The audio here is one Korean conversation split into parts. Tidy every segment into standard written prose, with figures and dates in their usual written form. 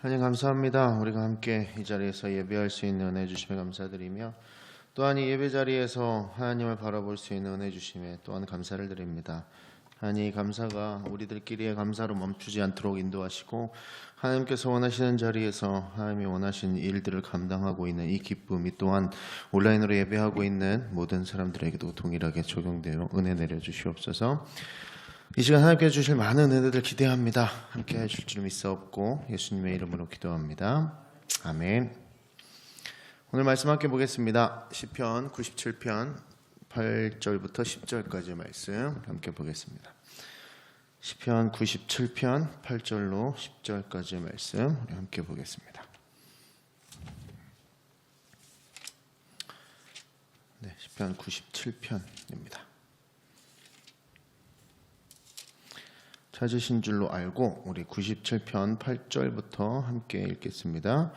하나님 감사합니다. 우리가 함께 이 자리에서 예배할 수 있는 은혜 주심에 감사드리며 또한 이 예배 자리에서 하나님을 바라볼 수 있는 은혜 주심에 또한 감사를 드립니다. 하나님, 감사가 우리들끼리의 감사로 멈추지 않도록 인도하시고 하나님께서 원하시는 자리에서 하나님이 원하시는 일들을 감당하고 있는 이 기쁨이 또한 온라인으로 예배하고 있는 모든 사람들에게도 동일하게 적용되어 은혜 내려주시옵소서. 이 시간 하나님께 주실 많은 은혜들 기대합니다. 함께 하실 줄 믿사옵고 예수님의 이름으로 기도합니다. 아멘. 오늘 말씀 함께 보겠습니다. 시편 97편 8절부터 10절까지 말씀 함께 보겠습니다. 시편 97편 8절로 10절까지 말씀 함께 보겠습니다. 네, 시편 97편입니다. 찾으신 줄로 알고 우리 97편 8절부터 함께 읽겠습니다.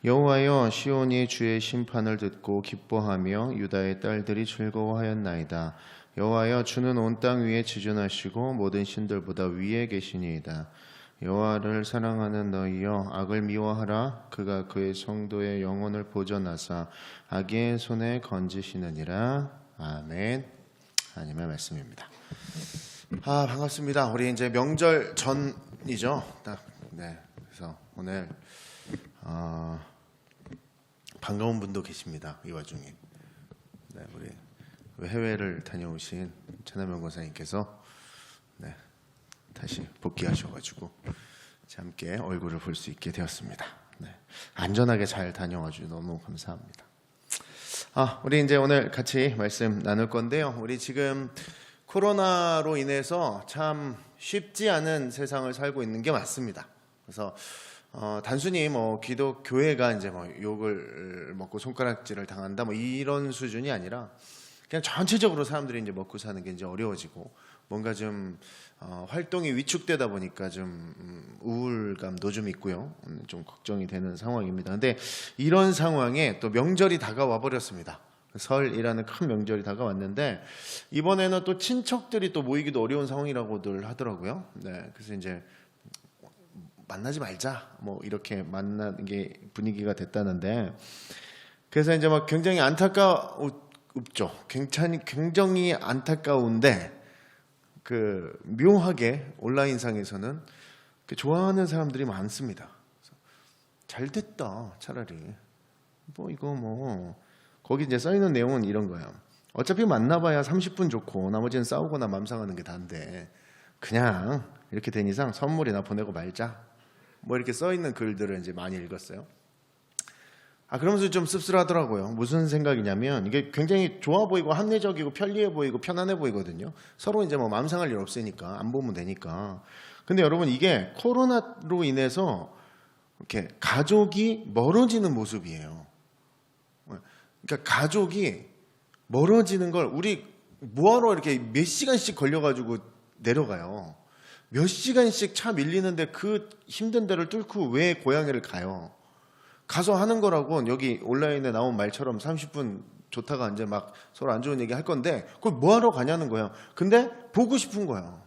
여호와여, 시온이 주의 심판을 듣고 기뻐하며 유다의 딸들이 즐거워하였나이다. 여호와여, 주는 온 땅 위에 지존하시고 모든 신들보다 위에 계시니이다. 여호와를 사랑하는 너희여, 악을 미워하라. 그가 그의 성도의 영혼을 보전하사 악의 손에 건지시느니라. 아멘. 하나님의 말씀입니다. 반갑습니다. 우리 이제 명절 전이죠. 네. 그래서 오늘 반가운 분도 계십니다. 이 와중에. 네, 우리 해외를 다녀오신 최남영 권사님께서 네, 다시 복귀하셔가지고 함께 얼굴을 볼 수 있게 되었습니다. 네, 안전하게 잘 다녀와주셔서 너무 감사합니다. 우리 이제 오늘 같이 말씀 나눌 건데요. 우리 지금 코로나로 인해서 참 쉽지 않은 세상을 살고 있는 게 맞습니다. 그래서 단순히 기독교회가 이제 욕을 먹고 손가락질을 당한다 이런 수준이 아니라 그냥 전체적으로 사람들이 이제 먹고 사는 게 이제 어려워지고 뭔가 좀 활동이 위축되다 보니까 좀 우울감도 좀 있고요. 좀 걱정이 되는 상황입니다. 근데 이런 상황에 또 명절이 다가와 버렸습니다. 설이라는 큰 명절이 다가왔는데 이번에는 또 친척들이 또 모이기도 어려운 상황이라고들 하더라고요. 네, 그래서 이제 만나지 말자 이렇게 만나는 게 분위기가 됐다는데, 그래서 이제 굉장히 안타깝죠. 굉장히 안타까운데 묘하게 온라인상에서는 좋아하는 사람들이 많습니다. 잘 됐다. 차라리 거기 이제 써있는 내용은 이런 거예요. 어차피 만나봐야 30분 좋고 나머지는 싸우거나 맘상하는 게 다인데 그냥 이렇게 된 이상 선물이나 보내고 말자. 이렇게 써있는 글들을 이제 많이 읽었어요. 그러면서 좀 씁쓸하더라고요. 무슨 생각이냐면 이게 굉장히 좋아 보이고 합리적이고 편리해 보이고 편안해 보이거든요. 서로 이제 맘상할 일 없으니까 안 보면 되니까. 근데 여러분, 이게 코로나로 인해서 이렇게 가족이 멀어지는 모습이에요. 그러니까 가족이 멀어지는 걸 우리 뭐하러 이렇게 몇 시간씩 걸려가지고 내려가요. 몇 시간씩 차 밀리는데 그 힘든 데를 뚫고 왜 고향에를 가요? 가서 하는 거라고 여기 온라인에 나온 말처럼 30분 좋다가 이제 막 서로 안 좋은 얘기 할 건데 그걸 뭐하러 가냐는 거예요. 근데 보고 싶은 거예요.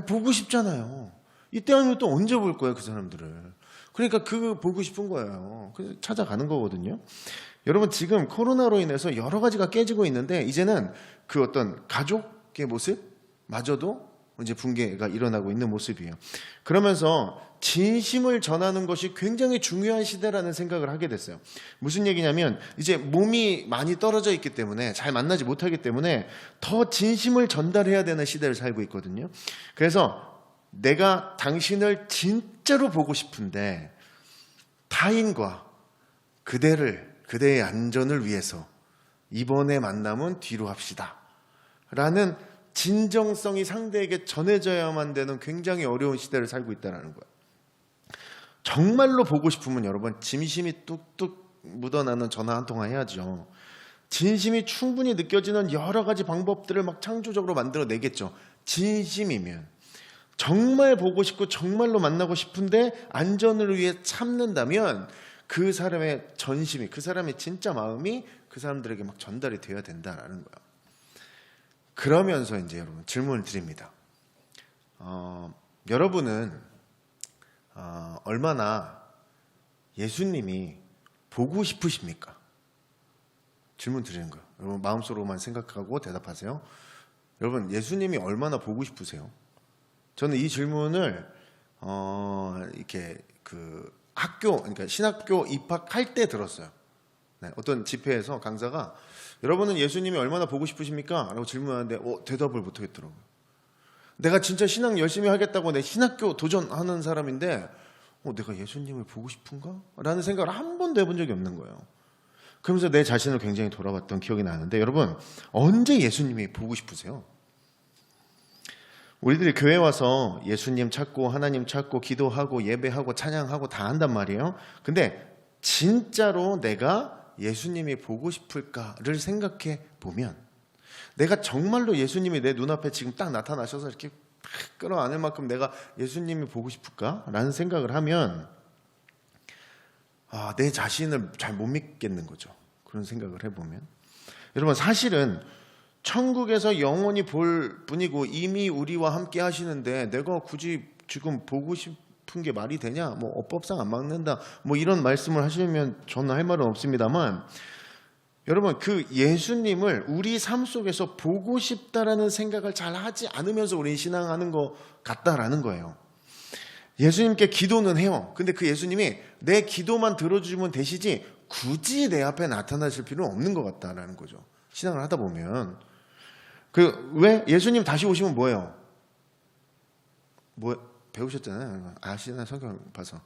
보고 싶잖아요. 이때 아니면 또 언제 볼 거예요, 그 사람들을. 그러니까 보고 싶은 거예요. 그래서 찾아가는 거거든요. 여러분, 지금 코로나로 인해서 여러 가지가 깨지고 있는데 이제는 그 어떤 가족의 모습마저도 이제 붕괴가 일어나고 있는 모습이에요. 그러면서 진심을 전하는 것이 굉장히 중요한 시대라는 생각을 하게 됐어요. 무슨 얘기냐면 이제 몸이 많이 떨어져 있기 때문에 잘 만나지 못하기 때문에 더 진심을 전달해야 되는 시대를 살고 있거든요. 그래서 내가 당신을 진짜로 보고 싶은데 타인과 그대의 안전을 위해서 이번에 만남은 뒤로 합시다 라는 진정성이 상대에게 전해져야만 되는 굉장히 어려운 시대를 살고 있다는 거예요. 정말로 보고 싶으면 여러분, 진심이 뚝뚝 묻어나는 전화 한 통화 해야죠. 진심이 충분히 느껴지는 여러 가지 방법들을 창조적으로 만들어내겠죠. 진심이면. 정말 보고 싶고 정말로 만나고 싶은데 안전을 위해 참는다면 그 사람의 전심이, 그 사람의 진짜 마음이 그 사람들에게 전달이 되어야 된다라는 거예요. 그러면서 이제 여러분 질문을 드립니다. 여러분은 얼마나 예수님이 보고 싶으십니까? 질문 드리는 거예요. 여러분 마음속으로만 생각하고 대답하세요. 여러분 예수님이 얼마나 보고 싶으세요? 저는 이 질문을 이렇게 그 학교, 그러니까 신학교 입학할 때 들었어요. 네, 어떤 집회에서 강사가 여러분은 예수님이 얼마나 보고 싶으십니까? 라고 질문하는데 대답을 못 하겠더라고요. 내가 진짜 신앙 열심히 하겠다고 내 신학교 도전하는 사람인데 내가 예수님을 보고 싶은가? 라는 생각을 한 번도 해본 적이 없는 거예요. 그러면서 내 자신을 굉장히 돌아봤던 기억이 나는데 여러분 언제 예수님이 보고 싶으세요? 우리들이 교회 와서 예수님 찾고 하나님 찾고 기도하고 예배하고 찬양하고 다 한단 말이에요. 근데 진짜로 내가 예수님이 보고 싶을까를 생각해 보면 내가 정말로 예수님이 내 눈앞에 지금 딱 나타나셔서 이렇게 끌어안을 만큼 내가 예수님이 보고 싶을까라는 생각을 하면 내 자신을 잘 못 믿겠는 거죠. 그런 생각을 해보면 여러분 사실은 천국에서 영원히 볼 뿐이고 이미 우리와 함께 하시는데 내가 굳이 지금 보고 싶은 게 말이 되냐? 뭐 어법상 안 막는다. 뭐 이런 말씀을 하시면 저는 할 말은 없습니다만 여러분 그 예수님을 우리 삶 속에서 보고 싶다라는 생각을 잘 하지 않으면서 우리는 신앙하는 것 같다라는 거예요. 예수님께 기도는 해요. 근데 그 예수님이 내 기도만 들어주면 되시지 굳이 내 앞에 나타나실 필요는 없는 것 같다라는 거죠. 신앙을 하다 보면 왜 예수님 다시 오시면 뭐예요? 배우셨잖아요. 아시나 성경 봐서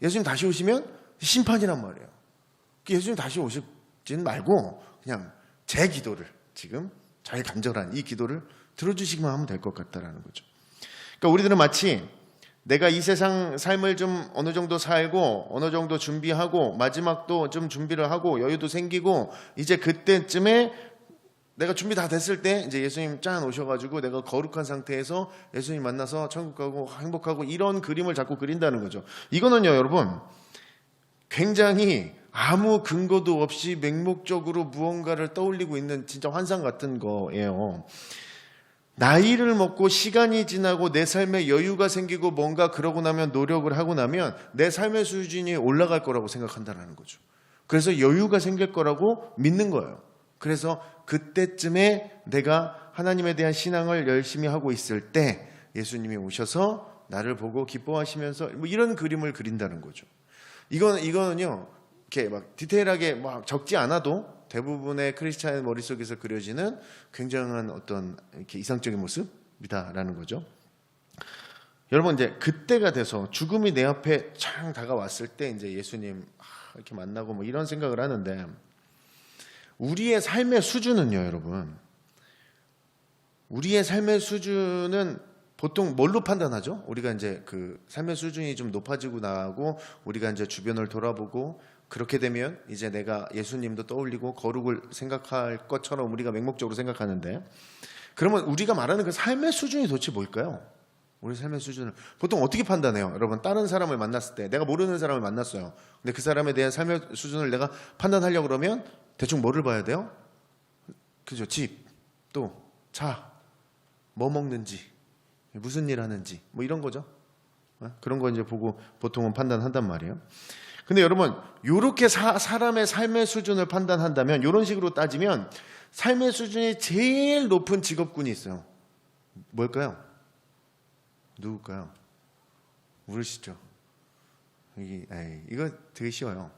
예수님 다시 오시면 심판이란 말이에요. 예수님 다시 오시지는 말고 그냥 제 기도를 지금 저의 간절한 이 기도를 들어주시기만 하면 될 것 같다라는 거죠. 그러니까 우리들은 마치 내가 이 세상 삶을 좀 어느 정도 살고 어느 정도 준비하고 마지막도 좀 준비를 하고 여유도 생기고 이제 그때쯤에 내가 준비 다 됐을 때 이제 예수님 짠 오셔가지고 내가 거룩한 상태에서 예수님 만나서 천국 가고 행복하고 이런 그림을 자꾸 그린다는 거죠. 이거는요 여러분 굉장히 아무 근거도 없이 맹목적으로 무언가를 떠올리고 있는 진짜 환상 같은 거예요. 나이를 먹고 시간이 지나고 내 삶에 여유가 생기고 뭔가 그러고 나면 노력을 하고 나면 내 삶의 수준이 올라갈 거라고 생각한다는 거죠. 그래서 여유가 생길 거라고 믿는 거예요. 그래서 그때쯤에 내가 하나님에 대한 신앙을 열심히 하고 있을 때 예수님이 오셔서 나를 보고 기뻐하시면서 뭐 이런 그림을 그린다는 거죠. 이거는요 이렇게 막 디테일하게 막 적지 않아도 대부분의 크리스찬의 머릿속에서 그려지는 굉장한 어떤 이렇게 이상적인 모습이다라는 거죠. 여러분 이제 그때가 돼서 죽음이 내 앞에 창 다가왔을 때 이제 예수님 이렇게 만나고 뭐 이런 생각을 하는데 우리의 삶의 수준은요, 여러분. 우리의 삶의 수준은 보통 뭘로 판단하죠? 우리가 이제 그 삶의 수준이 좀 높아지고 나고 우리가 이제 주변을 돌아보고 그렇게 되면 이제 내가 예수님도 떠올리고 거룩을 생각할 것처럼 우리가 맹목적으로 생각하는데 그러면 우리가 말하는 그 삶의 수준이 도대체 뭘까요? 우리 삶의 수준을 보통 어떻게 판단해요? 여러분 다른 사람을 만났을 때 내가 모르는 사람을 만났어요. 근데 그 사람에 대한 삶의 수준을 내가 판단하려고 그러면 대충 뭐를 봐야 돼요? 그죠? 집, 또 차, 뭐 먹는지, 무슨 일 하는지 뭐 이런 거죠. 그런 거 이제 보고 보통은 판단한단 말이에요. 근데 여러분 이렇게 사람의 삶의 수준을 판단한다면 이런 식으로 따지면 삶의 수준이 제일 높은 직업군이 있어요. 뭘까요? 누굴까요? 모르시죠? 이거 되게 쉬워요.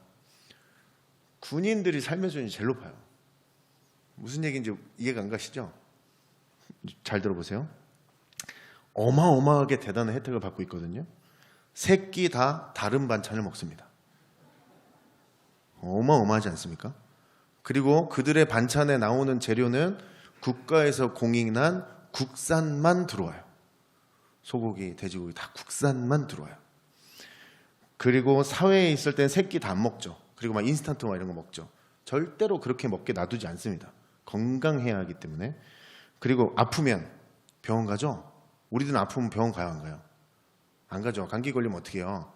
군인들이 삶의 수준이 제일 높아요. 무슨 얘기인지 이해가 안 가시죠? 잘 들어보세요. 어마어마하게 대단한 혜택을 받고 있거든요. 세 끼 다 다른 반찬을 먹습니다. 어마어마하지 않습니까? 그리고 그들의 반찬에 나오는 재료는 국가에서 공인한 국산만 들어와요. 소고기, 돼지고기 다 국산만 들어와요. 그리고 사회에 있을 땐 세 끼 다 안 먹죠. 그리고 막 인스턴트 막 이런 거 먹죠. 절대로 그렇게 먹게 놔두지 않습니다. 건강해야 하기 때문에. 그리고 아프면 병원 가죠. 우리들은 아프면 병원 가요, 안 가요? 안 가죠. 감기 걸리면 어떻게 해요?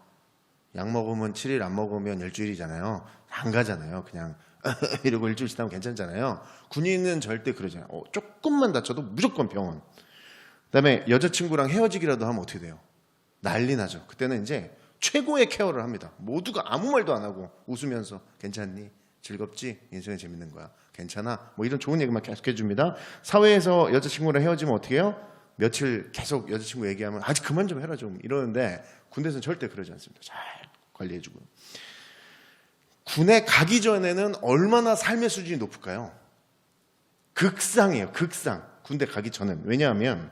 약 먹으면 7일 안 먹으면 일주일이잖아요. 안 가잖아요. 그냥 이러고 일주일 지나면 괜찮잖아요. 군인은 절대 그러잖아요. 조금만 다쳐도 무조건 병원. 그다음에 여자친구랑 헤어지기라도 하면 어떻게 돼요? 난리 나죠. 그때는 이제 최고의 케어를 합니다. 모두가 아무 말도 안 하고 웃으면서 괜찮니? 즐겁지? 인생이 재밌는 거야. 괜찮아? 뭐 이런 좋은 얘기만 계속 해줍니다. 사회에서 여자친구랑 헤어지면 어떻게 해요? 며칠 계속 여자친구 얘기하면 아직 그만 좀 해라 좀 이러는데 군대에서는 절대 그러지 않습니다. 잘 관리해주고. 군에 가기 전에는 얼마나 삶의 수준이 높을까요? 극상이에요. 극상. 군대 가기 전엔. 왜냐하면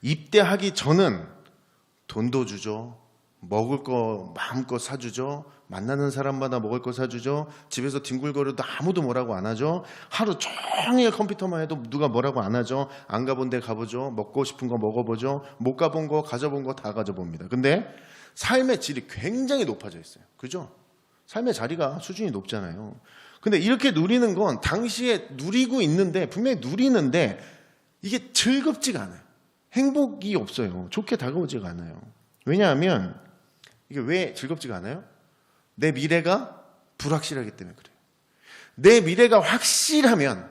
입대하기 전은 돈도 주죠. 먹을 거 마음껏 사주죠. 만나는 사람마다 먹을 거 사주죠. 집에서 뒹굴거려도 아무도 뭐라고 안 하죠. 하루 종일 컴퓨터만 해도 누가 뭐라고 안 하죠. 안 가본 데 가보죠. 먹고 싶은 거 먹어보죠. 못 가본 거 가져본 거 다 가져봅니다. 근데 삶의 질이 굉장히 높아져 있어요. 그죠? 삶의 자리가 수준이 높잖아요. 근데 이렇게 누리는 건 당시에 누리고 있는데 분명히 누리는데 이게 즐겁지가 않아요. 행복이 없어요. 좋게 다가오지가 않아요. 왜냐하면 이게 왜 즐겁지가 않아요? 내 미래가 불확실하기 때문에 그래요. 내 미래가 확실하면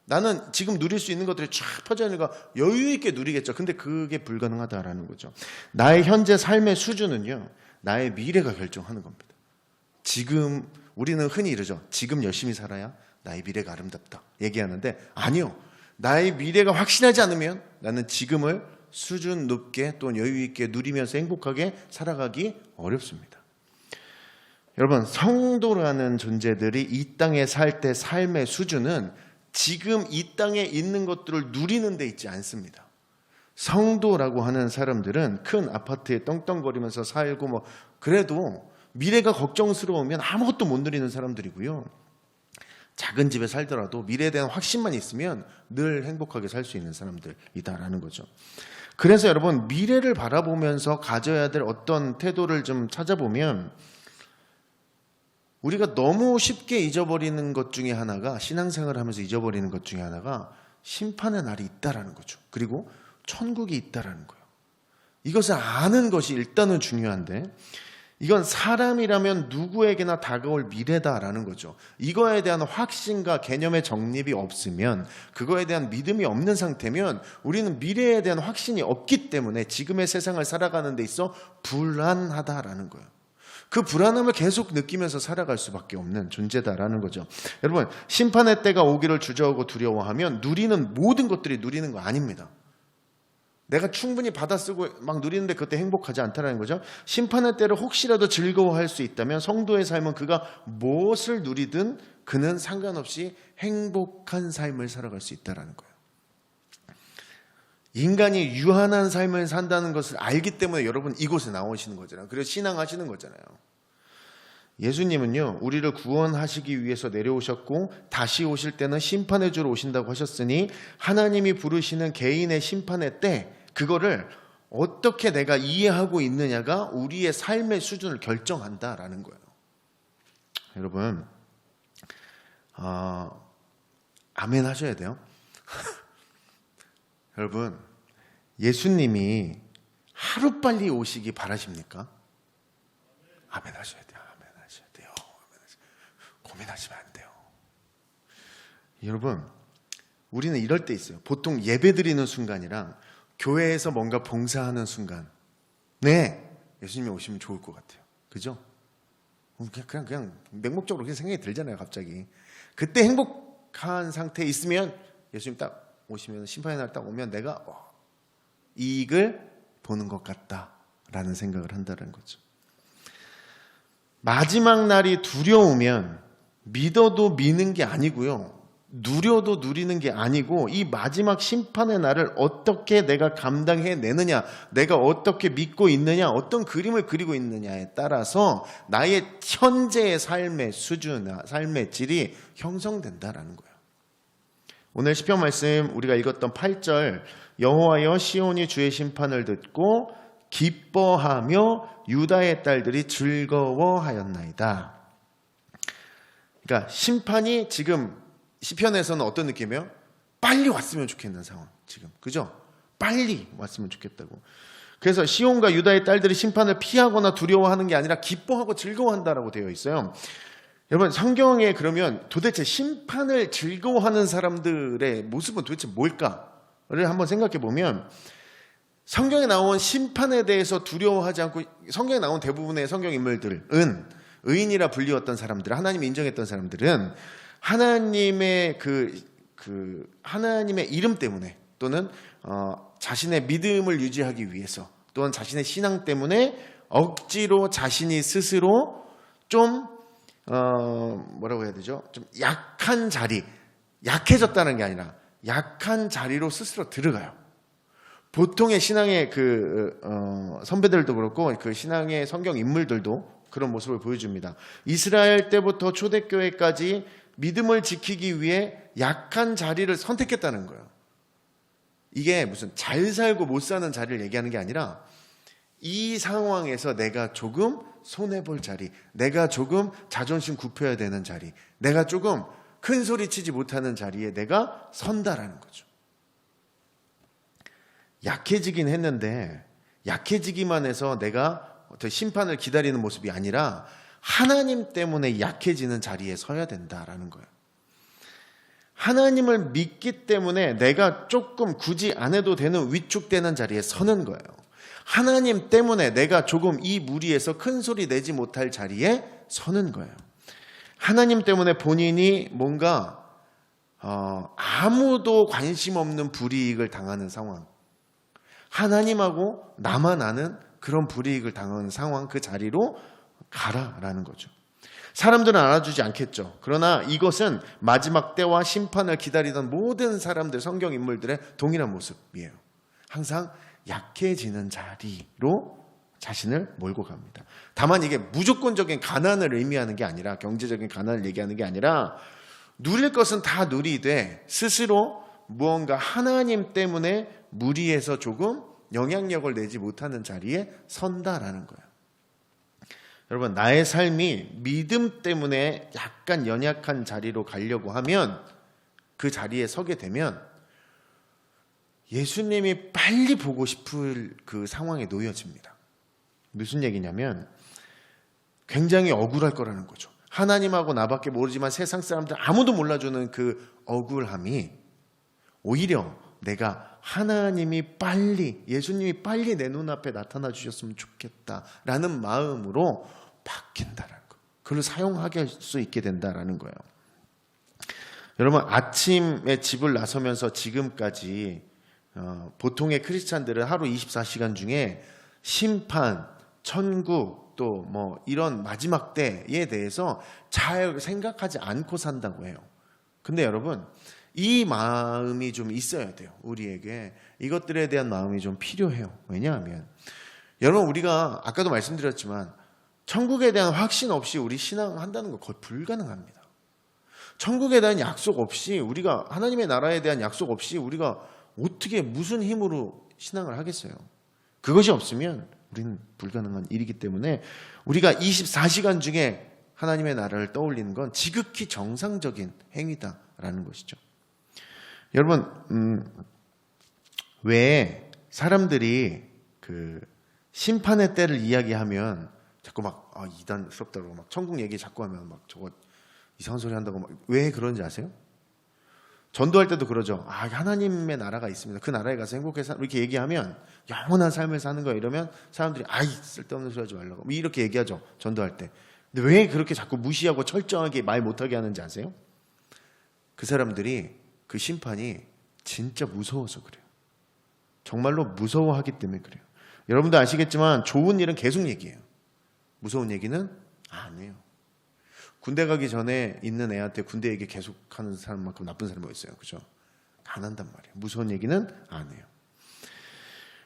나는 지금 누릴 수 있는 것들이 쫙 퍼져 있는 거 여유 있게 누리겠죠. 근데 그게 불가능하다라는 거죠. 나의 현재 삶의 수준은요, 나의 미래가 결정하는 겁니다. 지금 우리는 흔히 이러죠. 지금 열심히 살아야 나의 미래가 아름답다 얘기하는데 아니요. 나의 미래가 확실하지 않으면 나는 지금을 수준 높게 또 여유 있게 누리면서 행복하게 살아가기 어렵습니다. 여러분, 성도라는 존재들이 이 땅에 살 때 삶의 수준은 지금 이 땅에 있는 것들을 누리는 데 있지 않습니다. 성도라고 하는 사람들은 큰 아파트에 떵떵거리면서 살고 뭐 그래도 미래가 걱정스러우면 아무것도 못 누리는 사람들이고요. 작은 집에 살더라도 미래에 대한 확신만 있으면 늘 행복하게 살 수 있는 사람들이다라는 거죠. 그래서 여러분, 미래를 바라보면서 가져야 될 어떤 태도를 좀 찾아보면 우리가 너무 쉽게 잊어버리는 것 중에 하나가, 신앙생활을 하면서 잊어버리는 것 중에 하나가 심판의 날이 있다라는 거죠. 그리고 천국이 있다라는 거예요. 이것을 아는 것이 일단은 중요한데 이건 사람이라면 누구에게나 다가올 미래다라는 거죠. 이거에 대한 확신과 개념의 정립이 없으면, 그거에 대한 믿음이 없는 상태면 우리는 미래에 대한 확신이 없기 때문에 지금의 세상을 살아가는 데 있어 불안하다라는 거예요. 그 불안함을 계속 느끼면서 살아갈 수밖에 없는 존재다라는 거죠. 여러분, 심판의 때가 오기를 주저하고 두려워하면 누리는 모든 것들이 누리는 거 아닙니다. 내가 충분히 받아쓰고 막 누리는데 그때 행복하지 않다는 거죠. 심판의 때를 혹시라도 즐거워할 수 있다면 성도의 삶은 그가 무엇을 누리든 그는 상관없이 행복한 삶을 살아갈 수 있다는 거예요. 인간이 유한한 삶을 산다는 것을 알기 때문에 여러분 이곳에 나오시는 거잖아요. 그래서 신앙하시는 거잖아요. 예수님은요, 우리를 구원하시기 위해서 내려오셨고 다시 오실 때는 심판해 주러 오신다고 하셨으니 하나님이 부르시는 개인의 심판의 때 그거를 어떻게 내가 이해하고 있느냐가 우리의 삶의 수준을 결정한다라는 거예요. 여러분, 아멘 하셔야 돼요. 여러분, 예수님이 하루빨리 오시기 바라십니까? 아멘 하셔야 돼요. 아멘 하셔야 돼요. 고민하시면 안 돼요. 여러분, 우리는 이럴 때 있어요. 보통 예배 드리는 순간이랑 교회에서 뭔가 봉사하는 순간, 네, 예수님이 오시면 좋을 것 같아요. 그죠? 그냥 맹목적으로 그렇게 생각이 들잖아요, 갑자기. 그때 행복한 상태에 있으면 예수님 딱 오시면, 심판의 날 딱 오면 내가 이익을 보는 것 같다라는 생각을 한다는 거죠. 마지막 날이 두려우면 믿어도 미는 게 아니고요, 누려도 누리는 게 아니고 이 마지막 심판의 날을 어떻게 내가 감당해내느냐, 내가 어떻게 믿고 있느냐, 어떤 그림을 그리고 있느냐에 따라서 나의 현재의 삶의 수준, 삶의 질이 형성된다라는 거예요. 오늘 시편 말씀 우리가 읽었던 8절, 여호와여 시온이 주의 심판을 듣고 기뻐하며 유다의 딸들이 즐거워하였나이다. 그러니까 심판이 지금 시편에서는 어떤 느낌이에요? 빨리 왔으면 좋겠는 상황. 지금, 그죠? 빨리 왔으면 좋겠다고. 그래서 시온과 유다의 딸들이 심판을 피하거나 두려워하는 게 아니라 기뻐하고 즐거워한다라고 되어 있어요. 여러분, 성경에 그러면 도대체 심판을 즐거워하는 사람들의 모습은 도대체 뭘까를 한번 생각해 보면, 성경에 나온 심판에 대해서 두려워하지 않고, 성경에 나온 대부분의 성경 인물들은 의인이라 불리웠던 사람들, 하나님이 인정했던 사람들은 하나님의 하나님의 이름 때문에, 또는 자신의 믿음을 유지하기 위해서, 또는 자신의 신앙 때문에 억지로 자신이 스스로 좀 뭐라고 해야 되죠? 좀 약한 자리, 약해졌다는 게 아니라 약한 자리로 스스로 들어가요. 보통의 신앙의 선배들도 그렇고 그 신앙의 성경 인물들도 그런 모습을 보여줍니다. 이스라엘 때부터 초대교회까지 믿음을 지키기 위해 약한 자리를 선택했다는 거예요. 이게 무슨 잘 살고 못 사는 자리를 얘기하는 게 아니라 이 상황에서 내가 조금 손해볼 자리, 내가 조금 자존심 굽혀야 되는 자리, 내가 조금 큰 소리 치지 못하는 자리에 내가 선다라는 거죠. 약해지긴 했는데 약해지기만 해서 내가 심판을 기다리는 모습이 아니라 하나님 때문에 약해지는 자리에 서야 된다라는 거예요. 하나님을 믿기 때문에 내가 조금 굳이 안 해도 되는 위축되는 자리에 서는 거예요. 하나님 때문에 내가 조금 이 무리에서 큰 소리 내지 못할 자리에 서는 거예요. 하나님 때문에 본인이 뭔가 아무도 관심 없는 불이익을 당하는 상황, 하나님하고 나만 아는 그런 불이익을 당하는 상황, 그 자리로 가라라는 거죠. 사람들은 알아주지 않겠죠. 그러나 이것은 마지막 때와 심판을 기다리던 모든 사람들, 성경 인물들의 동일한 모습이에요. 항상 약해지는 자리로 자신을 몰고 갑니다. 다만 이게 무조건적인 가난을 의미하는 게 아니라, 경제적인 가난을 얘기하는 게 아니라, 누릴 것은 다 누리되 스스로 무언가 하나님 때문에 무리해서 조금 영향력을 내지 못하는 자리에 선다라는 거예요. 여러분, 나의 삶이 믿음 때문에 약간 연약한 자리로 가려고 하면, 그 자리에 서게 되면 예수님이 빨리 보고 싶을 그 상황에 놓여집니다. 무슨 얘기냐면 굉장히 억울할 거라는 거죠. 하나님하고 나밖에 모르지만 세상 사람들 아무도 몰라주는 그 억울함이 오히려 내가 하나님이 빨리, 예수님이 빨리 내 눈앞에 나타나 주셨으면 좋겠다라는 마음으로 바뀐다라는 거. 그걸 사용하게 할 수 있게 된다라는 거예요. 여러분, 아침에 집을 나서면서 지금까지 보통의 크리스찬들은 하루 24시간 중에 심판, 천국, 또 뭐 이런 마지막 때에 대해서 잘 생각하지 않고 산다고 해요. 근데 여러분, 이 마음이 좀 있어야 돼요. 우리에게 이것들에 대한 마음이 좀 필요해요. 왜냐하면 여러분, 우리가 아까도 말씀드렸지만 천국에 대한 확신 없이 우리 신앙한다는 거 거의 불가능합니다. 천국에 대한 약속 없이, 우리가 하나님의 나라에 대한 약속 없이 우리가 어떻게 무슨 힘으로 신앙을 하겠어요? 그것이 없으면 우리는 불가능한 일이기 때문에 우리가 24시간 중에 하나님의 나라를 떠올리는 건 지극히 정상적인 행위다라는 것이죠. 여러분, 왜 사람들이 그 심판의 때를 이야기하면 자꾸 막 이단스럽다고 막 천국 얘기 자꾸 하면 막 저거 이상한 소리 한다고 막, 왜 그런지 아세요? 전도할 때도 그러죠. 하나님의 나라가 있습니다. 그 나라에 가서 행복하게 이렇게 얘기하면 영원한 삶을 사는 거야. 이러면 사람들이 쓸데없는 소리 하지 말라고 이렇게 얘기하죠. 전도할 때. 근데 왜 그렇게 자꾸 무시하고 철저하게 말 못하게 하는지 아세요? 그 사람들이 그 심판이 진짜 무서워서 그래요. 정말로 무서워하기 때문에 그래요. 여러분도 아시겠지만 좋은 일은 계속 얘기해요. 무서운 얘기는 안 해요. 군대 가기 전에 있는 애한테 군대 얘기 계속 하는 사람만큼 나쁜 사람이 있어요. 그죠? 안 한단 말이에요. 무서운 얘기는 안 해요.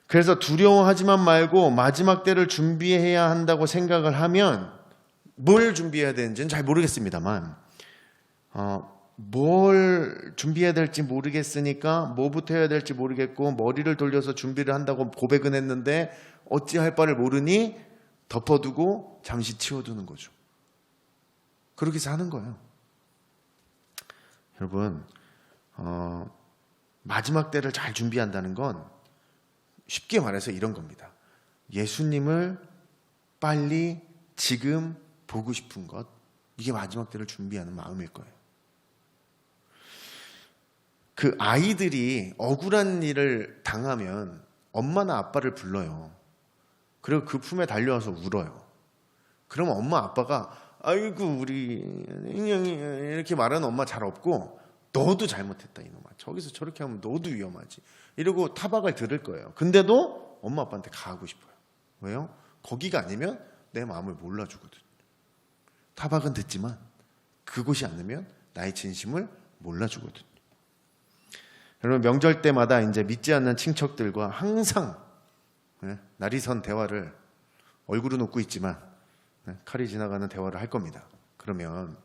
그래서 두려워하지만 말고 마지막 때를 준비해야 한다고 생각을 하면, 뭘 준비해야 되는지는 잘 모르겠습니다만 뭘 준비해야 될지 모르겠으니까 뭐부터 해야 될지 모르겠고 머리를 돌려서 준비를 한다고 고백은 했는데 어찌할 바를 모르니 덮어두고 잠시 치워두는 거죠. 그렇게 사는 거예요. 여러분, 마지막 때를 잘 준비한다는 건 쉽게 말해서 이런 겁니다. 예수님을 빨리 지금 보고 싶은 것, 이게 마지막 때를 준비하는 마음일 거예요. 그 아이들이 억울한 일을 당하면 엄마나 아빠를 불러요. 그리고 그 품에 달려와서 울어요. 그러면 엄마 아빠가 아이고 우리 인형이 이렇게 말하는 엄마 잘 없고 너도 잘못했다 이놈아. 저기서 저렇게 하면 너도 위험하지. 이러고 타박을 들을 거예요. 근데도 엄마 아빠한테 가고 싶어요. 왜요? 거기가 아니면 내 마음을 몰라주거든. 타박은 듣지만 그곳이 아니면 나의 진심을 몰라주거든. 여러분 명절 때마다 이제 믿지 않는 친척들과 항상 날이 선 대화를 얼굴은 웃고 있지만 칼이 지나가는 대화를 할 겁니다. 그러면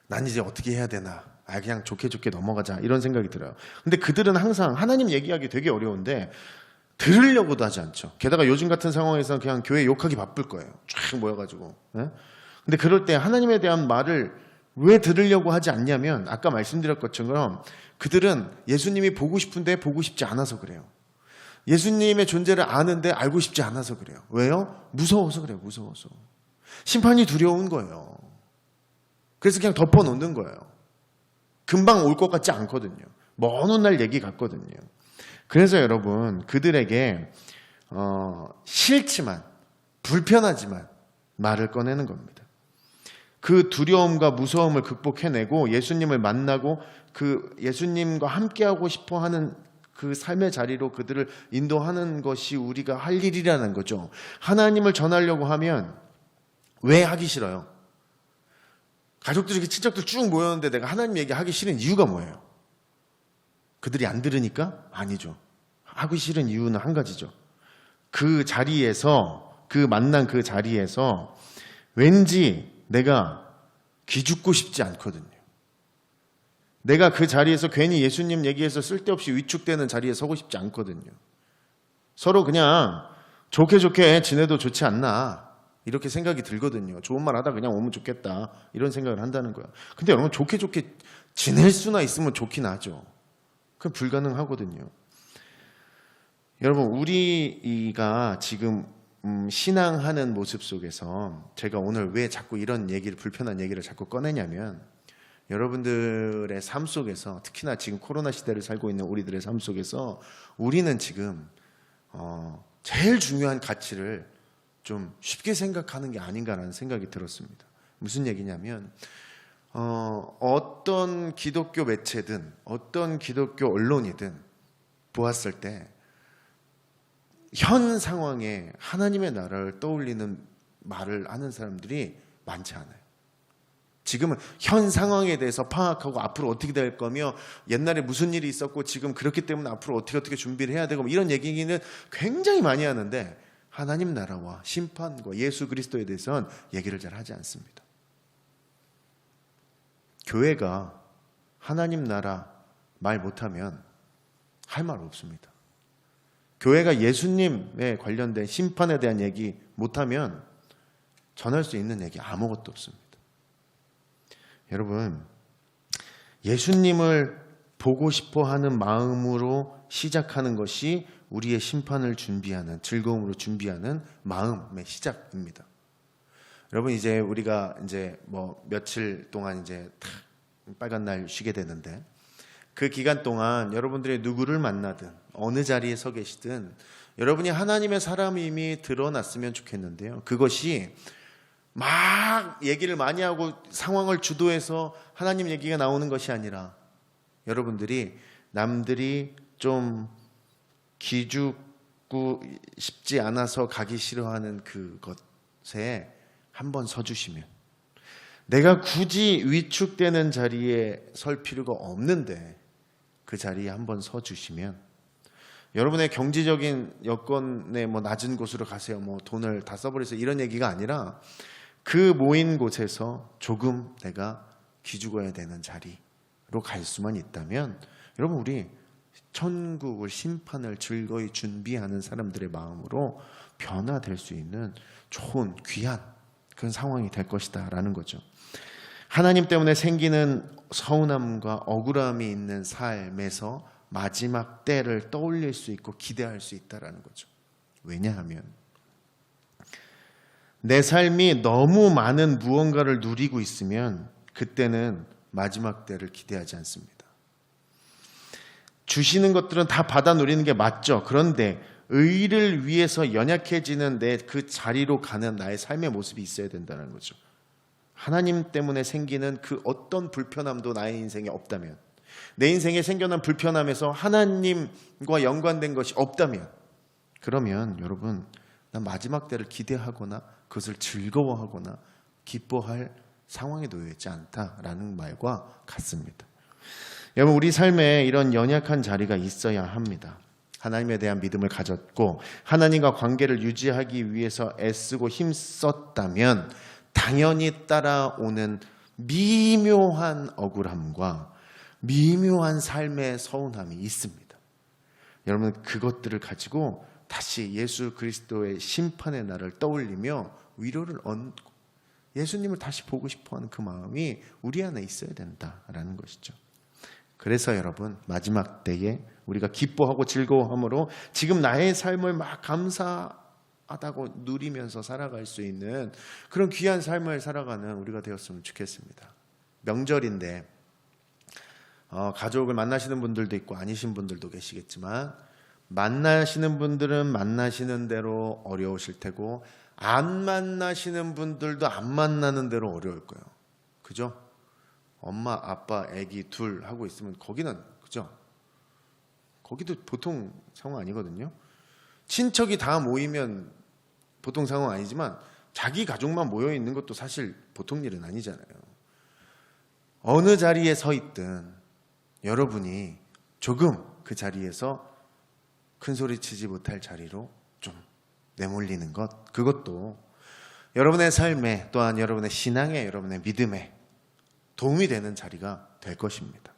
난 이제 어떻게 해야 되나? 그냥 좋게 넘어가자 이런 생각이 들어요. 근데 그들은 항상 하나님 얘기하기 되게 어려운데 들으려고도 하지 않죠. 게다가 요즘 같은 상황에서는 그냥 교회 욕하기 바쁠 거예요. 쫙 모여가지고. 근데 그럴 때 하나님에 대한 말을 왜 들으려고 하지 않냐면 아까 말씀드렸던 것처럼 그들은 예수님이 보고 싶은데 보고 싶지 않아서 그래요. 예수님의 존재를 아는데 알고 싶지 않아서 그래요. 왜요? 무서워서 그래요. 무서워서. 심판이 두려운 거예요. 그래서 그냥 덮어놓는 거예요. 금방 올 것 같지 않거든요. 먼 훗날 얘기 같거든요. 그래서 여러분 그들에게 싫지만 불편하지만 말을 꺼내는 겁니다. 그 두려움과 무서움을 극복해내고 예수님을 만나고 그 예수님과 함께하고 싶어하는 그 삶의 자리로 그들을 인도하는 것이 우리가 할 일이라는 거죠. 하나님을 전하려고 하면 왜 하기 싫어요? 가족들이 친척들 쭉 모였는데 내가 하나님 얘기하기 싫은 이유가 뭐예요? 그들이 안 들으니까? 아니죠. 하기 싫은 이유는 한 가지죠. 그 자리에서 그 만난 그 자리에서 왠지 내가 기죽고 싶지 않거든요. 내가 그 자리에서 괜히 예수님 얘기해서 쓸데없이 위축되는 자리에 서고 싶지 않거든요. 서로 그냥 좋게 지내도 좋지 않나 이렇게 생각이 들거든요. 좋은 말 하다 그냥 오면 좋겠다 이런 생각을 한다는 거예요. 근데 여러분 좋게 지낼 수나 있으면 좋긴 하죠. 그건 불가능하거든요. 여러분 우리가 지금 신앙하는 모습 속에서 제가 오늘 왜 자꾸 이런 얘기를 불편한 얘기를 자꾸 꺼내냐면 여러분들의 삶 속에서 특히나 지금 코로나 시대를 살고 있는 우리들의 삶 속에서 우리는 지금 제일 중요한 가치를 좀 쉽게 생각하는 게 아닌가라는 생각이 들었습니다. 무슨 얘기냐면 어떤 기독교 매체든 어떤 기독교 언론이든 보았을 때 현 상황에 하나님의 나라를 떠올리는 말을 하는 사람들이 많지 않아요. 지금은 현 상황에 대해서 파악하고 앞으로 어떻게 될 거며 옛날에 무슨 일이 있었고 지금 그렇기 때문에 앞으로 어떻게 준비를 해야 되고 이런 얘기는 굉장히 많이 하는데 하나님 나라와 심판과 예수 그리스도에 대해서는 얘기를 잘 하지 않습니다. 교회가 하나님 나라 말 못하면 할 말 없습니다. 교회가 예수님에 관련된 심판에 대한 얘기 못하면 전할 수 있는 얘기 아무것도 없습니다. 여러분 예수님을 보고 싶어하는 마음으로 시작하는 것이 우리의 심판을 준비하는 즐거움으로 준비하는 마음의 시작입니다. 여러분 이제 우리가 이제 뭐 며칠 동안 이제 빨간 날 쉬게 되는데 그 기간 동안 여러분들이 누구를 만나든 어느 자리에 서 계시든 여러분이 하나님의 사람임이 드러났으면 좋겠는데요. 그것이 막 얘기를 많이 하고 상황을 주도해서 하나님 얘기가 나오는 것이 아니라 여러분들이 남들이 좀 기죽고 싶지 않아서 가기 싫어하는 그것에 한번 서주시면 내가 굳이 위축되는 자리에 설 필요가 없는데 그 자리에 한번 서주시면 여러분의 경제적인 여건에 뭐 낮은 곳으로 가세요. 뭐 돈을 다 써버려서 이런 얘기가 아니라 그 모인 곳에서 조금 내가 기죽어야 되는 자리로 갈 수만 있다면 여러분 우리 천국을 심판을 즐거이 준비하는 사람들의 마음으로 변화될 수 있는 좋은 귀한 그런 상황이 될 것이다 라는 거죠. 하나님 때문에 생기는 서운함과 억울함이 있는 삶에서 마지막 때를 떠올릴 수 있고 기대할 수 있다라는 거죠. 왜냐하면 내 삶이 너무 많은 무언가를 누리고 있으면 그때는 마지막 때를 기대하지 않습니다. 주시는 것들은 다 받아 누리는 게 맞죠. 그런데 의를 위해서 연약해지는 내 그 자리로 가는 나의 삶의 모습이 있어야 된다는 거죠. 하나님 때문에 생기는 그 어떤 불편함도 나의 인생에 없다면, 내 인생에 생겨난 불편함에서 하나님과 연관된 것이 없다면, 그러면 여러분, 난 마지막 때를 기대하거나 그것을 즐거워하거나 기뻐할 상황에 놓여 있지 않다라는 말과 같습니다. 여러분, 우리 삶에 이런 연약한 자리가 있어야 합니다. 하나님에 대한 믿음을 가졌고 하나님과 관계를 유지하기 위해서 애쓰고 힘썼다면 당연히 따라오는 미묘한 억울함과 미묘한 삶의 서운함이 있습니다. 여러분, 그것들을 가지고 다시 예수 그리스도의 심판의 날을 떠올리며 위로를 얻고 예수님을 다시 보고 싶어하는 그 마음이 우리 안에 있어야 된다라는 것이죠. 그래서 여러분, 마지막 때에 우리가 기뻐하고 즐거워함으로 지금 나의 삶을 막 감사하다고 누리면서 살아갈 수 있는 그런 귀한 삶을 살아가는 우리가 되었으면 좋겠습니다. 명절인데 가족을 만나시는 분들도 있고 아니신 분들도 계시겠지만, 만나시는 분들은 만나시는 대로 어려우실 테고 안 만나시는 분들도 안 만나는 대로 어려울 거예요. 그죠? 엄마, 아빠, 아기 둘 하고 있으면 거기는, 그죠? 거기도 보통 상황 아니거든요. 친척이 다 모이면 보통 상황 아니지만 자기 가족만 모여 있는 것도 사실 보통 일은 아니잖아요. 어느 자리에 서 있든 여러분이 조금 그 자리에서 큰 소리 치지 못할 자리로 좀 내몰리는 것, 그것도 여러분의 삶에, 또한 여러분의 신앙에, 여러분의 믿음에 도움이 되는 자리가 될 것입니다.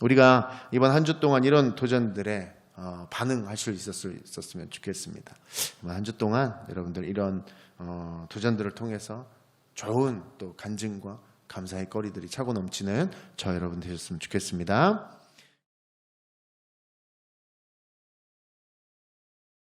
우리가 이번 한 주 동안 이런 도전들에 반응할 수 있었으면 좋겠습니다. 이번 한 주 동안 여러분들 이런 도전들을 통해서 좋은 또 간증과 감사의 거리들이 차고 넘치는 저 여러분 되셨으면 좋겠습니다.